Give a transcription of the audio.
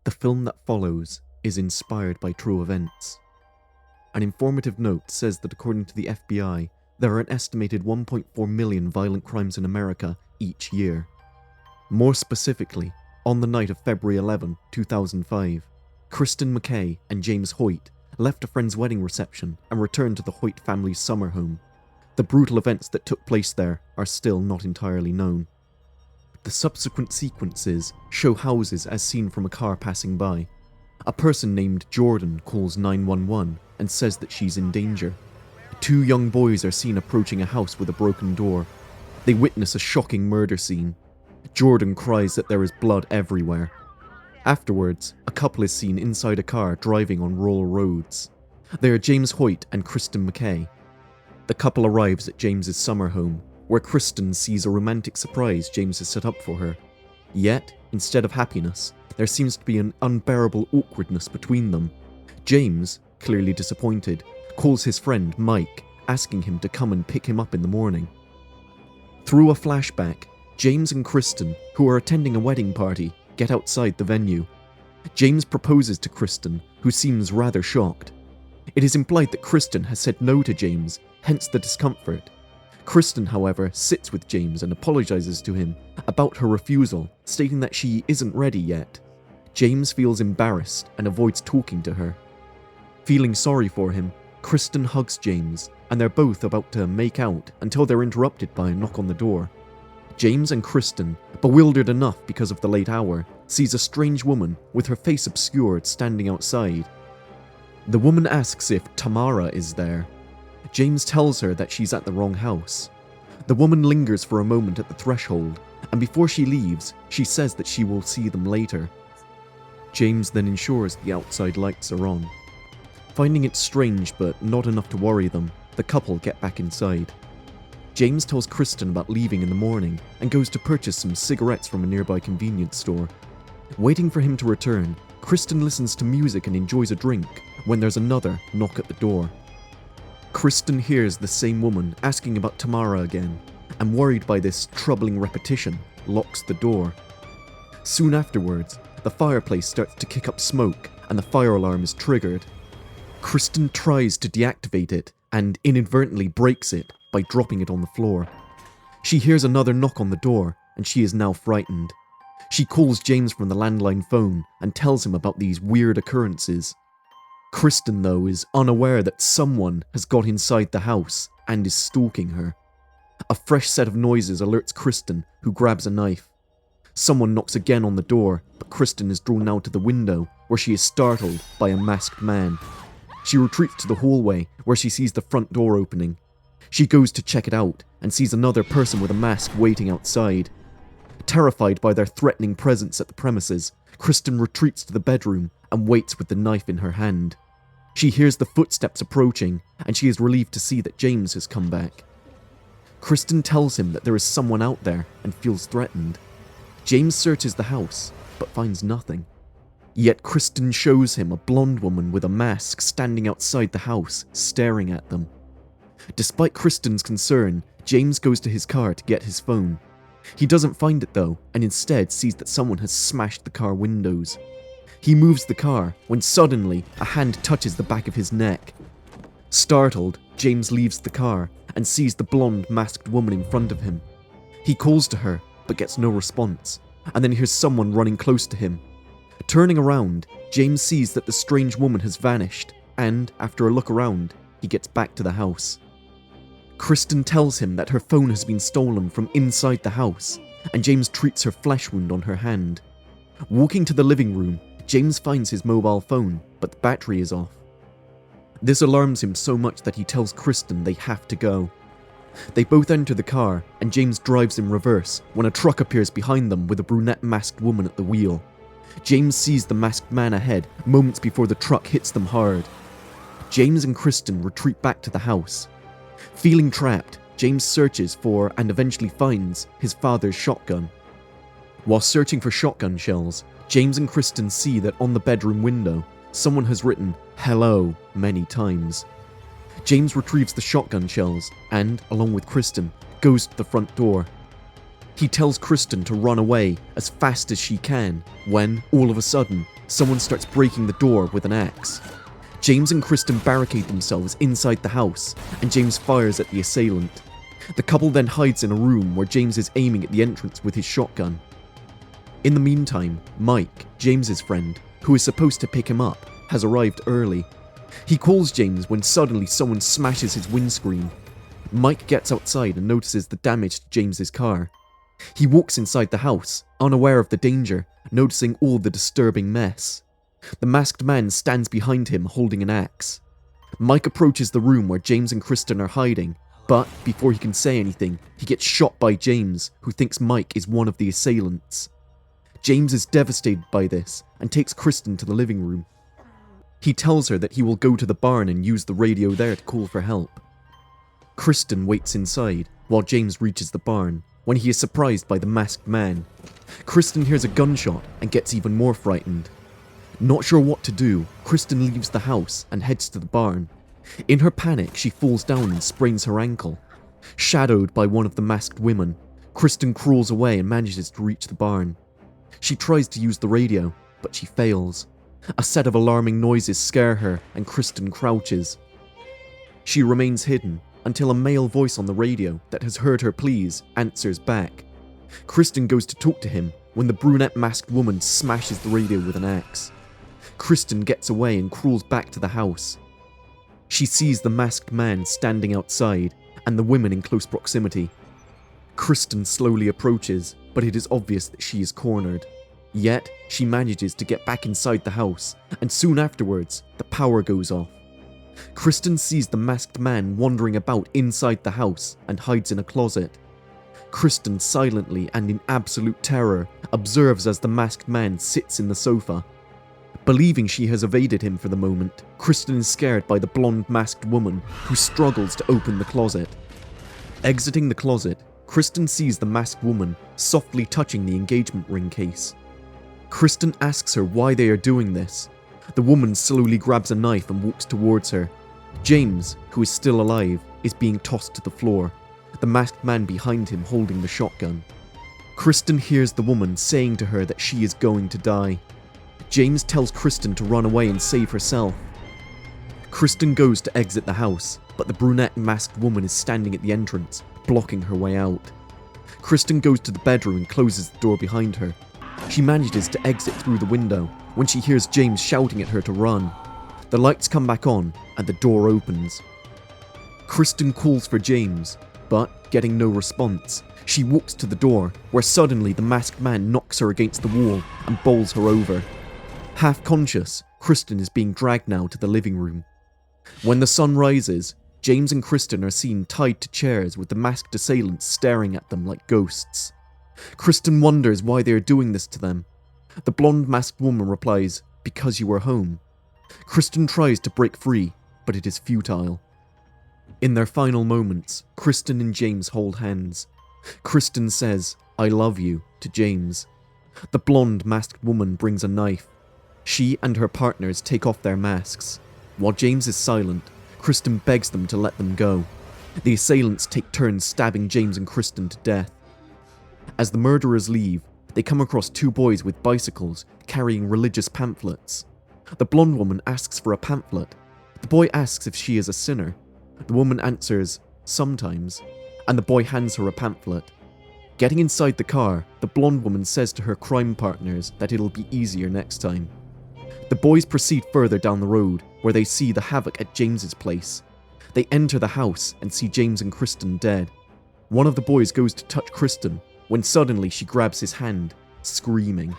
The film that follows is inspired by true events. An informative note says that according to the FBI, there are an estimated 1.4 million violent crimes in America each year. More specifically, on the night of February 11, 2005, Kristen McKay and James Hoyt left a friend's wedding reception and returned to the Hoyt family's summer home. The brutal events that took place there are still not entirely known. The subsequent sequences show houses as seen from a car passing by. A person named Jordan calls 911 and says that she's in danger. Two young boys are seen approaching a house with a broken door. They witness a shocking murder scene. Jordan cries that there is blood everywhere. Afterwards, a couple is seen inside a car driving on rural roads. They are James Hoyt and Kristen McKay. The couple arrives at James's summer home, where Kristen sees a romantic surprise James has set up for her. Yet, instead of happiness, there seems to be an unbearable awkwardness between them. James, clearly disappointed, calls his friend Mike, asking him to come and pick him up in the morning. Through a flashback, James and Kristen, who are attending a wedding party, get outside the venue. James proposes to Kristen, who seems rather shocked. It is implied that Kristen has said no to James, hence the discomfort. Kristen, however, sits with James and apologizes to him about her refusal, stating that she isn't ready yet. James feels embarrassed and avoids talking to her. Feeling sorry for him, Kristen hugs James, and they're both about to make out until they're interrupted by a knock on the door. James and Kristen, bewildered enough because of the late hour, sees a strange woman with her face obscured standing outside. The woman asks if Tamara is there. James tells her that she's at the wrong house. The woman lingers for a moment at the threshold, and before she leaves, she says that she will see them later. James then ensures the outside lights are on. Finding it strange but not enough to worry them, the couple get back inside. James tells Kristen about leaving in the morning and goes to purchase some cigarettes from a nearby convenience store. Waiting for him to return, Kristen listens to music and enjoys a drink when there's another knock at the door. Kristen hears the same woman asking about Tamara again, and worried by this troubling repetition, locks the door. Soon afterwards, the fireplace starts to kick up smoke and the fire alarm is triggered. Kristen tries to deactivate it and inadvertently breaks it by dropping it on the floor. She hears another knock on the door and she is now frightened. She calls James from the landline phone and tells him about these weird occurrences. Kristen, though, is unaware that someone has got inside the house and is stalking her. A fresh set of noises alerts Kristen, who grabs a knife. Someone knocks again on the door, but Kristen is drawn now to the window, where she is startled by a masked man. She retreats to the hallway, where she sees the front door opening. She goes to check it out, and sees another person with a mask waiting outside. Terrified by their threatening presence at the premises, Kristen retreats to the bedroom and waits with the knife in her hand. She hears the footsteps approaching, and she is relieved to see that James has come back. Kristen tells him that there is someone out there and feels threatened. James searches the house, but finds nothing. Yet Kristen shows him a blonde woman with a mask standing outside the house, staring at them. Despite Kristen's concern, James goes to his car to get his phone. He doesn't find it though, and instead sees that someone has smashed the car windows. He moves the car when suddenly a hand touches the back of his neck. Startled, James leaves the car and sees the blonde masked woman in front of him. He calls to her, but gets no response, and then hears someone running close to him. Turning around, James sees that the strange woman has vanished, and after a look around, he gets back to the house. Kristen tells him that her phone has been stolen from inside the house, and James treats her flesh wound on her hand. Walking to the living room, James finds his mobile phone, but the battery is off. This alarms him so much that he tells Kristen they have to go. They both enter the car, and James drives in reverse when a truck appears behind them with a brunette masked woman at the wheel. James sees the masked man ahead moments before the truck hits them hard. James and Kristen retreat back to the house. Feeling trapped, James searches for and eventually finds his father's shotgun. While searching for shotgun shells, James and Kristen see that on the bedroom window, someone has written "Hello" many times. James retrieves the shotgun shells and, along with Kristen, goes to the front door. He tells Kristen to run away as fast as she can when, all of a sudden, someone starts breaking the door with an axe. James and Kristen barricade themselves inside the house, and James fires at the assailant. The couple then hides in a room where James is aiming at the entrance with his shotgun. In the meantime, Mike, James's friend, who is supposed to pick him up, has arrived early. He calls James when suddenly someone smashes his windscreen. Mike gets outside and notices the damage to James's car. He walks inside the house, unaware of the danger, noticing all the disturbing mess. The masked man stands behind him holding an axe. Mike approaches the room where James and Kristen are hiding, but before he can say anything, he gets shot by James, who thinks Mike is one of the assailants. James is devastated by this and takes Kristen to the living room. He tells her that he will go to the barn and use the radio there to call for help. Kristen waits inside while James reaches the barn, when he is surprised by the masked man. Kristen hears a gunshot and gets even more frightened. Not sure what to do, Kristen leaves the house and heads to the barn. In her panic, she falls down and sprains her ankle. Shadowed by one of the masked women, Kristen crawls away and manages to reach the barn. She tries to use the radio, but she fails. A set of alarming noises scare her and Kristen crouches. She remains hidden until a male voice on the radio that has heard her pleas answers back. Kristen goes to talk to him when the brunette masked woman smashes the radio with an axe. Kristen gets away and crawls back to the house. She sees the masked man standing outside and the women in close proximity. Kristen slowly approaches, but it is obvious that she is cornered. Yet, she manages to get back inside the house, and soon afterwards, the power goes off. Kristen sees the masked man wandering about inside the house and hides in a closet. Kristen silently and in absolute terror observes as the masked man sits in the sofa. Believing she has evaded him for the moment, Kristen is scared by the blonde masked woman who struggles to open the closet. Exiting the closet, Kristen sees the masked woman softly touching the engagement ring case. Kristen asks her why they are doing this. The woman slowly grabs a knife and walks towards her. James, who is still alive, is being tossed to the floor, the masked man behind him holding the shotgun. Kristen hears the woman saying to her that she is going to die. James tells Kristen to run away and save herself. Kristen goes to exit the house, but the brunette masked woman is standing at the entrance, blocking her way out. Kristen goes to the bedroom and closes the door behind her. She manages to exit through the window when she hears James shouting at her to run. The lights come back on and the door opens. Kristen calls for James, but getting no response, she walks to the door where suddenly the masked man knocks her against the wall and bowls her over. Half conscious, Kristen is being dragged now to the living room. When the sun rises, James and Kristen are seen tied to chairs with the masked assailants staring at them like ghosts. Kristen wonders why they are doing this to them. The blonde masked woman replies, "Because you were home." Kristen tries to break free, but it is futile. In their final moments, Kristen and James hold hands. Kristen says, "I love you," to James. The blonde masked woman brings a knife. She and her partners take off their masks. While James is silent, Kristen begs them to let them go. The assailants take turns stabbing James and Kristen to death. As the murderers leave, they come across two boys with bicycles carrying religious pamphlets. The blonde woman asks for a pamphlet. The boy asks if she is a sinner. The woman answers, "Sometimes," and the boy hands her a pamphlet. Getting inside the car, the blonde woman says to her crime partners that it'll be easier next time. The boys proceed further down the road, where they see the havoc at James's place. They enter the house and see James and Kristen dead. One of the boys goes to touch Kristen, when suddenly she grabs his hand, screaming.